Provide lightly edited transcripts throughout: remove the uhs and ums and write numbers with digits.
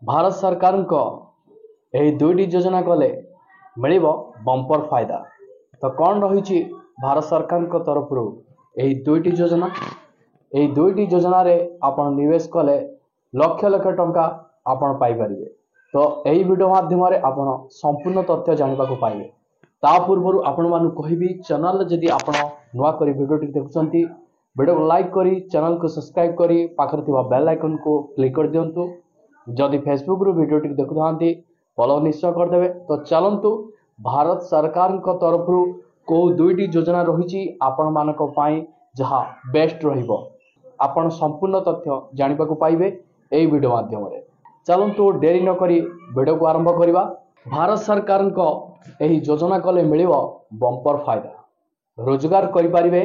भारत सरकार दुईटी योजना कले मिल बंपर फायदा। तो कौन रही भारत सरकार तरफ यही दुईटी योजना। यही दुईटी योजना रे आपण निवेश कले लक्ष लक्ष टंका आपण पाई परिबे। तो यही वीडियो माध्यम आपण संपूर्ण तथ्य जानवा को पाइबे। ता पूर्व आपण मानु कहबी चैनल जदि आपण नुआ करी वीडियो देखुछंती वीडियो को लाइक करी चैनल को सब्सक्राइब करी पाखर थिबा बेल आइकन को क्लिक कर दियंतु। जदि फेसबुक रू वीडियो देखु थांती फॉलो निश्चय कर देबे। तो चलंतु भारत सरकार को तरफ को दुईटी योजना रही आपण मानक पई जहा बेस्ट रहिबो। आपण संपूर्ण तथ्य जानिबा को पाइबे एई वीडियो माध्यम रे। चलंतु देरी न करी वीडियो को आरंभ करिबा। भारत सरकार को एही योजना कले मिलिबो बंपर फायदा। रोजगार करि परिबे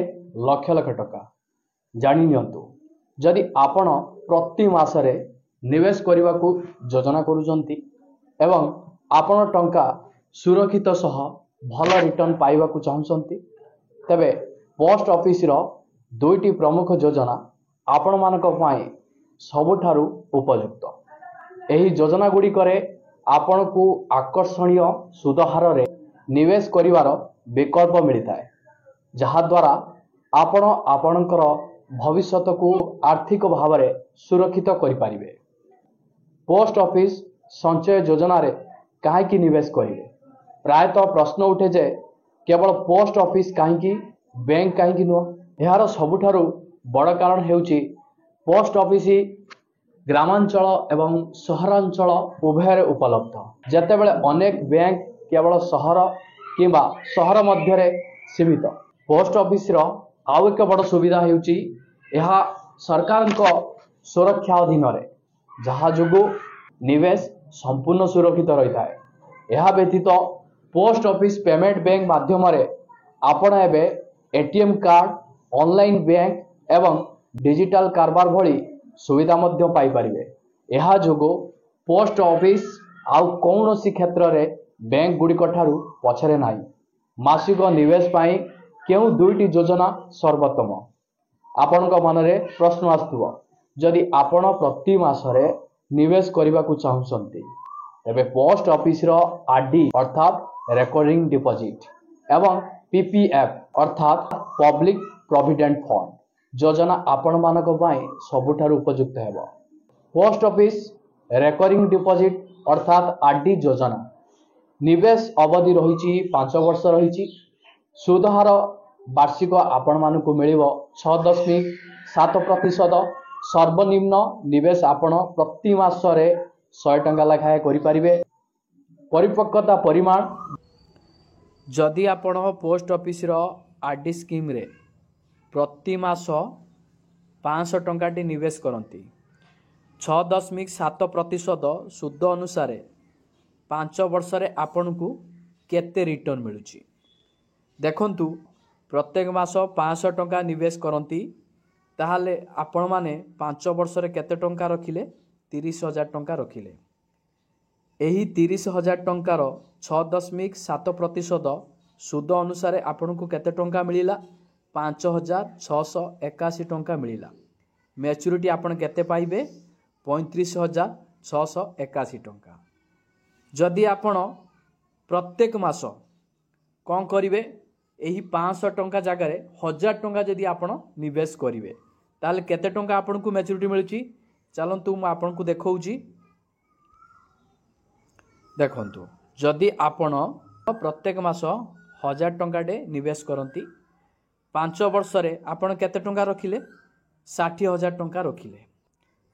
लक्ष लक्ष टका। जानि नियंतु जदि आपण प्रति मासरे निवेश करने को योजना करुचंती एवं आपण टंका सुरक्षित सह भल रिटर्न पाइबा को चाहते तेबे पोस्ट ऑफिस रो दुईटी प्रमुख योजना आपण मानक पई सबुठारु उपयुक्त। एही योजना गुडी करे आपण को आकर्षणीय सुद हार रे निवेश करिवार विकल्प मिलता है, जहा द्वारा आपण आपणकर भविष्यत को आर्थिक भाव में सुरक्षित करि परिबे। पोस्ट ऑफिस संचय योजना रे कहीं निवेश करेंगे। प्रायतः प्रश्न उठे जे केवल पोस्ट ऑफिस कहीं बैंक कहीं नुह। यार सबुठारु बड़ कारण हेउची पोस्ट ऑफिस ग्रामांचल एवं सहरांचल उभय उपलब्ध। जेतेबेले अनेक बैंक केवल सहर किंबा सहर मध्य सीमित। पोस्ट ऑफिस रो आउ एक बड़ सुविधा हेउची यह सरकार को सुरक्षा अधीन रे, जहा जोगु निवेश संपूर्ण सुरक्षित रही है। यह व्यतीत पोस्ट ऑफिस पेमेंट बैंक माध्यम आपण एबे एटीएम कार्ड ऑनलाइन बैंक एवं डिजिटल कारबार भली सुविधा मध्य पाई परिबे। यह जोगु पोस्ट ऑफिस आउ कौनसी क्षेत्र रे बैंक गुड़िक ठारू पछरे नाही। मासिक निवेश पाई केउ दुईटी योजना सर्वोत्तम। आपण मन रे प्रश्न आसुव जदि आपण प्रति मासरे निवेश करने को चाहते तेबे पोस्ट ऑफिस रो आरडी अर्थात रिकरिंग डिपॉजिट एवं पीपीएफ अर्थात पब्लिक प्रोविडेंट फंड योजना आपण मानक पई सबुठारु उपयुक्त हेबो। पोस्ट ऑफिस रिकरिंग डिपॉजिट अर्थात आरडी योजना निवेश अवधि रही 5 वर्ष रही। सुद हार वार्षिक आपण मानक मिलिबो 6.7%। सर्वनिम्न निवेश आपण प्रति मासरे 100 टंका लेखाएं करि परिबे। परिपक्वता परिमाण जदि आपण पोस्ट ऑफिस रो आरडी स्कीम रे प्रति मास 500 टंका निवेश करती 6.7% सुद अनुसार 5 वर्ष रे आपण को केते रिटर्न मिलुची देखंतु। प्रत्येक मास 500 टंका निवेश करती ताहले आपण माने 5 वर्ष रे केते टंका रखिले 30,000 टंका रखिले। एही 30,000 टंकार 6.7% सुद अनुसार आपण को केते टंका मिलिला 5,681 टंका मिलिला। मैच्योरिटी आपण केते पाइबे 35,681 टंका। जदि आपण प्रत्येक मास कौन करिवे एही 500 टंका जगार 1000 टंका जदि आपण निवेश करिवे ताले केते टंका आपण को मैच्योरिटी मिलुची चलंतु मु आपण को देखौची। देखंतु जदि आपण प्रत्येक मास 1000 टंका निवेश करती 5 वर्ष रे आपण केते टंका रखिले 60,000 टंका रखिले।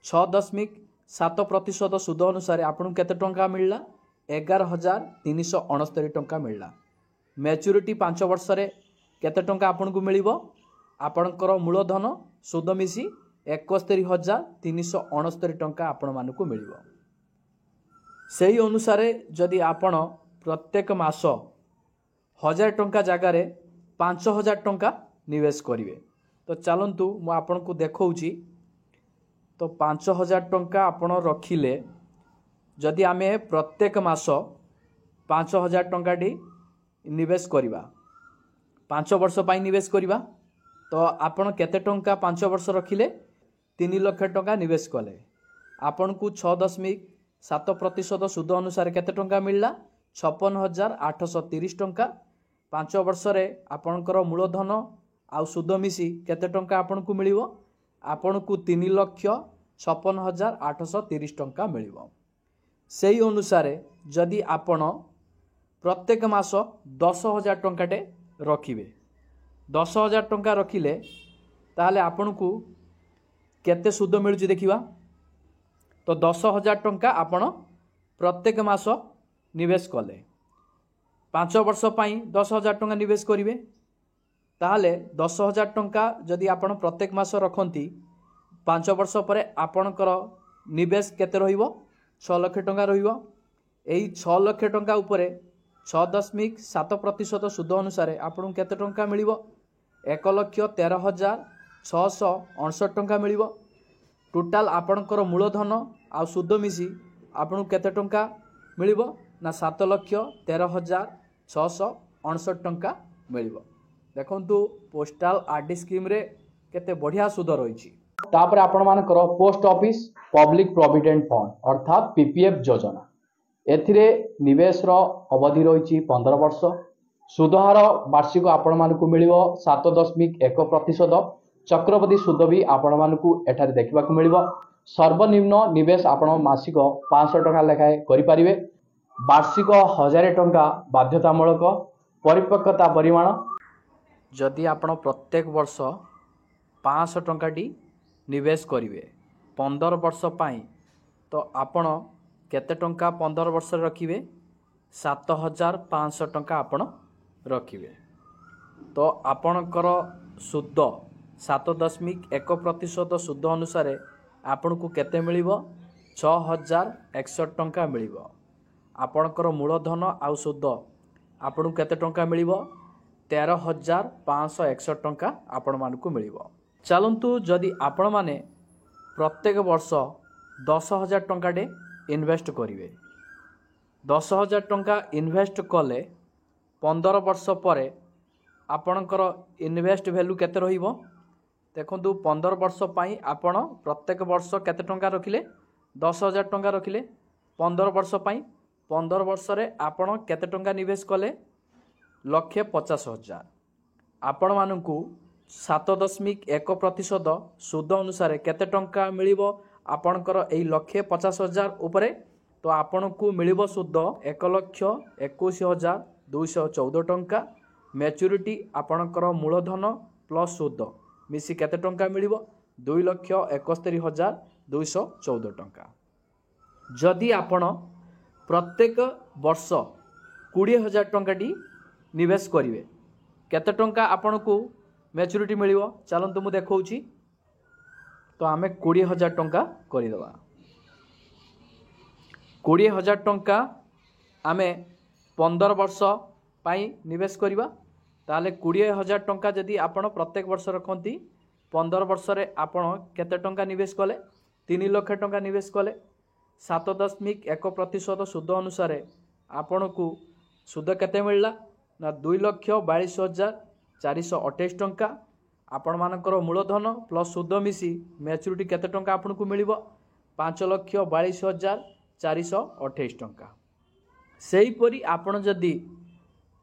6.7% सुद अनुसार आपण केते टंका मिलला 11,369 टंका मिलला। मैच्योरिटी 5 वर्ष रे केते टंका आपण को मिलिबो आपणकर मूलधन सुद मिसी 71,369 टंका आपण मानकु मिलिबो। सही अनुसार जदि आपण प्रत्येक मास 1000 टंका जगार 5,000 टंका निवेश करिवे तो चलंतु मु आपण को देखौची। तो 5,000 टंका आपण रखिले जदि आमे प्रत्येक मास 5,000 टंका निवेश करिबा 5 वर्ष पाई निवेश करिबा तो आपण केते टंका 5 वर्ष रखिले 3 लाख टंका निवेश कले आपन को 6.7 7% सुद अनुसार केते टंका मिलला 56,830 टंका। 5 वर्ष रे आपणकर मूलधन आउ सुद मिसी केते टंका आपनकु मिलिवो आपनकु 3,56,830 टंका मिलिवो। सेही अनुसार जदि आपण प्रत्येक मास 10,000 टंकाटे रखिबे 10,000 टंका रखिले ताहले आपनकु केते सुद मिलुची देखिबा। तो 10,000 टंका आपण प्रत्येक मास निवेश कले 5 वर्ष पाई 10,000 टंका निवेश करिवे ताहले 10,000 टंका जदि आपण प्रत्येक मास रखंती 5 वर्ष पर आपणकर निवेश केते रहिबो 6 लाख टंका रहिबो। एही 6 लाख टंका उपरे 6.7% सुद अनुसार आपन केते टंका मिलिबो 1,13,669 टंका मिलिबो। टोटाल आपणकर मूलधन आ सुद मिसी आपन केते टंका मिलिबो ना 7,13,669 टंका मिलिबो। देखंतु पोस्टल आरडी स्कीम रे केते बढ़िया सुद रहिछि। तापर आपण मानकर post office public provident fund अर्थात पीपीएफ योजना एथिरे निवेश रो अवधि रही 15 वर्ष। सुदहार वार्षिक आपण मानकु मिलिबो 7.1%। चक्रवृद्धि सुद भी आपण मानकु एठारे देखिबाकु मिलिबो। सर्वनिम्न निवेश आपण मासिक 500 टका लेखाए करि परिबे। वार्षिक 1000 टका बाध्यतामूलक परिपक्वता परिमाण जदि आपण प्रत्येक वर्ष 500 टका निवेश करिवे 15 वर्ष पाई तो आपण केते टंका 15 वर्ष रखिवे 7,500 टंका आपण रखिवे। तो आपणकर सुद 7.1% सुद अनुसार आपन को केते मिलिबो 6,061 टंका मिलिबो। आपणकर मूलधन आउ सुद आपन केते टंका मिलिबो 13,561 टंका आपण मानकु मिलिबो। चलंतु जदि आपण माने प्रत्येक वर्ष 10,000 टंका डे इन्वेस्ट करिवे 10,000 टंका इन्वेस्ट कले 15 वर्ष पर आपणकर इन्वेस्ट वैल्यू केते रहिबो देखंतु 15 वर्ष पाई आपण प्रत्येक वर्ष केते टंका रखिले 10,000 टंका रखिले 15 वर्ष पाई 15 वर्ष रे आपण केते टंका निवेश कले 1,50,000 आपण मानकु 7.1% सुद अनुसार केते टंका मिलिबो आपणकर एई 1,50,000 उपरे तो आपण को मिलिबो सुद 1,21,214 टंका। मैच्योरिटी आपणकर मूलधन प्लस सुद मिसी केते टंका मिलिबो 2,71,214 टंका। जदि आपण प्रत्येक वर्ष 20,000 टंका निवेश करिवे केते टंका आपण को मैच्योरिटी मिलिबो चलंतु मु देखौची। तो आमे 20,000 टंका करिदबा 20,000 टंका आमे 15 वर्ष पाई निवेश करिबा ताले 20,000 टंका जदि आपण प्रत्येक वर्ष रखंती 15 वर्ष रे आपण केते टंका निवेश कले 3 लाख टंका निवेश कले 7.1% सुद अनुसार आपण को सुद केते मिलला ना 2,42,428 टंका। आपण मानकर मूलधन प्लस सुद मिसी मैच्योरिटी केते टंका आपन को मिलिबो 5,42,428 टंका। सेही परी आपण जदि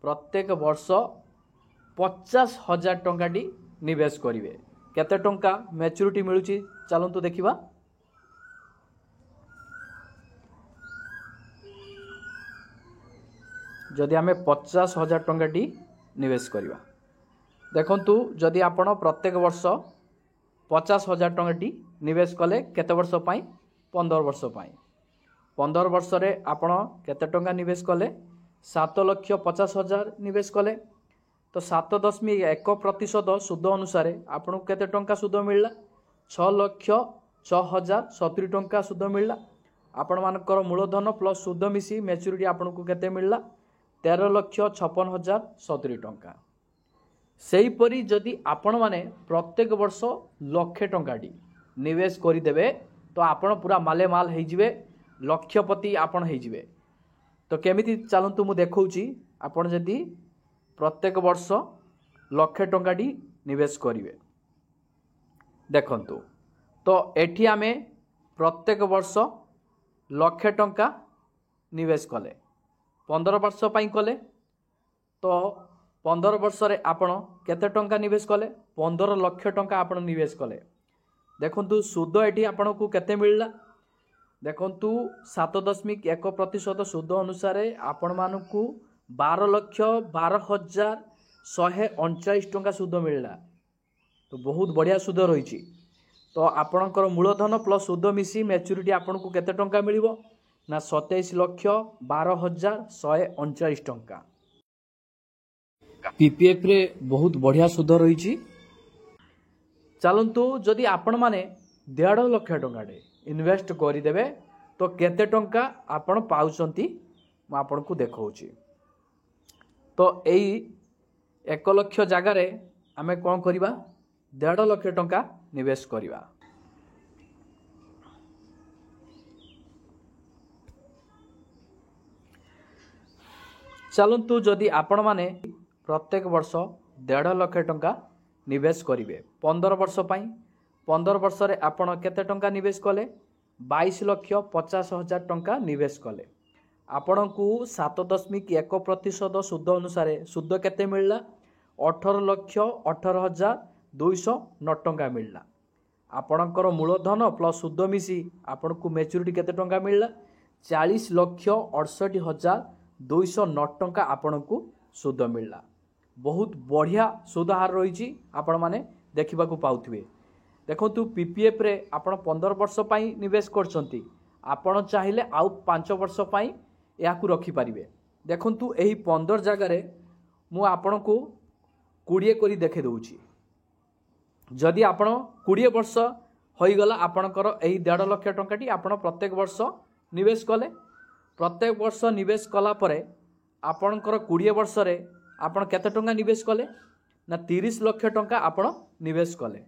प्रत्येक वर्ष 50,000 टंका निवेश करिवे केते टंका मैच्योरिटी मिलुची चलंतु देखिबा। जदि आमे 50,000 टंका निवेश करिवा देखंतु जदि आपण प्रत्येक वर्ष 50,000 टंका निवेश कले केते वर्ष पाई 15 वर्ष पाई 15 वर्ष रे आपण केते टंका निवेश कले 7,50,000 निवेश कले तो 7.1% सुद अनुसार आपण केते टंका सुद मिलला 6,06,070 टंका सुद मिलला। आपण मानकर मूलधन प्लस सुद मिसी मैच्योरिटी आपण को केते मिलला 13,56,070 टंका। सेही परी जदि आपण माने प्रत्येक वर्ष 1,00,000 टंका निवेश करिदेबे तो आपण पूरा माले माल हो जिवे लक्षपति आपण हो जिवे। तो केमिति चलंतु मु देखौची आपण जदि प्रत्येक वर्ष 1,00,000 टंका निवेश करिवे देखंतु तो एठी आमे प्रत्येक वर्ष लक्षे टंका निवेश कले 15 वर्ष पाई कले तो 15 वर्ष रे आपण केते टंका निवेश कले 15 लाख टंका आपण निवेश कले देखंतु सूद एटी आपण को केते मिलला देखंतु 7.1% सूद अनुसार आपण मानकू 12,12,139 टंका सूद मिलला तो बहुत बढ़िया सूद रही तो आपणकर मूलधन प्लस सूद मिसी मैच्योरिटी आपन को केते टंका मिलिबो ना 27,12,139 टंका पीपीएफ रे बहुत बढ़िया सूद रही चलतु जदि आपण माने 1.5 लाख टंका इन्वेस्ट करदेवे तो केते टंका आपण पाउचंती मैं आपन को देखौची तो यही 1 लाख जगार आमे कौन करवा 1.5 लाख टंका निवेश करवा चलतु जदि आपण माने प्रत्येक वर्ष 1.5 लाख टंका निवेश करिवे 15 वर्ष पाई 15 वर्ष रे आपण केते टंका निवेश कले 22,50,000 टंका निवेश कले आपण को 7.1% सूद अनुसार सूद केते मिलला 18,18,209 टंका मिलला आपणकर मूलधन प्लस सूद मिसी आपण को मैच्योरिटी केते टंका मिलला 40,68,209 टंका आपण को सूद मिलला बहुत बढ़िया सूद हार रही आपण माने देखा पाउथिबे देखंतु पीपीएफ रे आपण 15 वर्ष पाई निवेश करछंती आपण चाहिले आउ 5 वर्ष पाई याकू रखी पारिबे देखंतु एही 15 जगार मु आपण को 20 करी देखे दउची जदि आपण 20 वर्ष होई गला आपणकर एही 1.5 लाख टंकाटी आपण प्रत्येक वर्ष निवेश कले प्रत्येक वर्ष निवेश कला परे आपणकर 20 वर्ष रे आपण केते टंका निवेश कले ना 30 लाख टंका आपण निवेश कले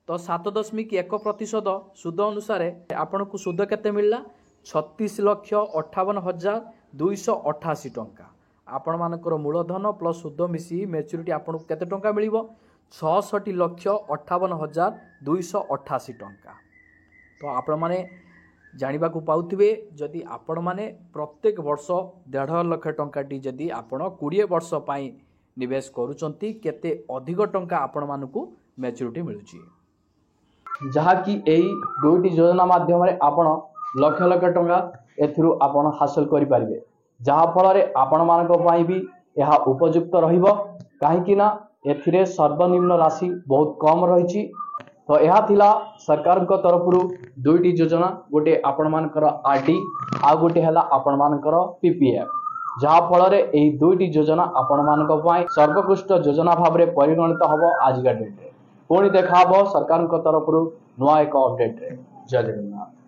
तो 7.1% सूद अनुसार आपण को सूद केते मिलला 36,58,288 टंका आपण मानकर मूलधन प्लस सूद मिसी मैच्योरिटी आपण को केते टंका मिलिबो 66,58,288 टंका तो आपण माने जानिबा को पाउथिबे जदि आपण माने प्रत्येक वर्ष 1.5 लाख टंकाटी जदि आपण 20 वर्ष पाई निवेश करूचंती केते अधिक टंका आपण मानकू मैच्योरिटी मिलुची जहा कि एई दुईटी योजना माध्यम रे आपण लक्ष लक्ष टंका एथिरु आपण हासिल करि परिबे जहा फल रे आपण मानको पाई भी यह उपयुक्त रहिबो काहे कि ना एथिरे सर्वनिम्न राशि बहुत कम रहिछि तो यह थिला सरकार को तरफ दुईटी योजना गोटे आपण मानकर आरडी आ गोटे हला आपण मानकर पीपीएफ जहा फल रे एई दुईटी योजना आपण मानको पाई सर्वोत्कृष्ट योजना भाव रे परिगणित हबो आज का डेट रे पुणी देखा सरकार तरफ नुआ एक अपडेट रे जय जगन्नाथ।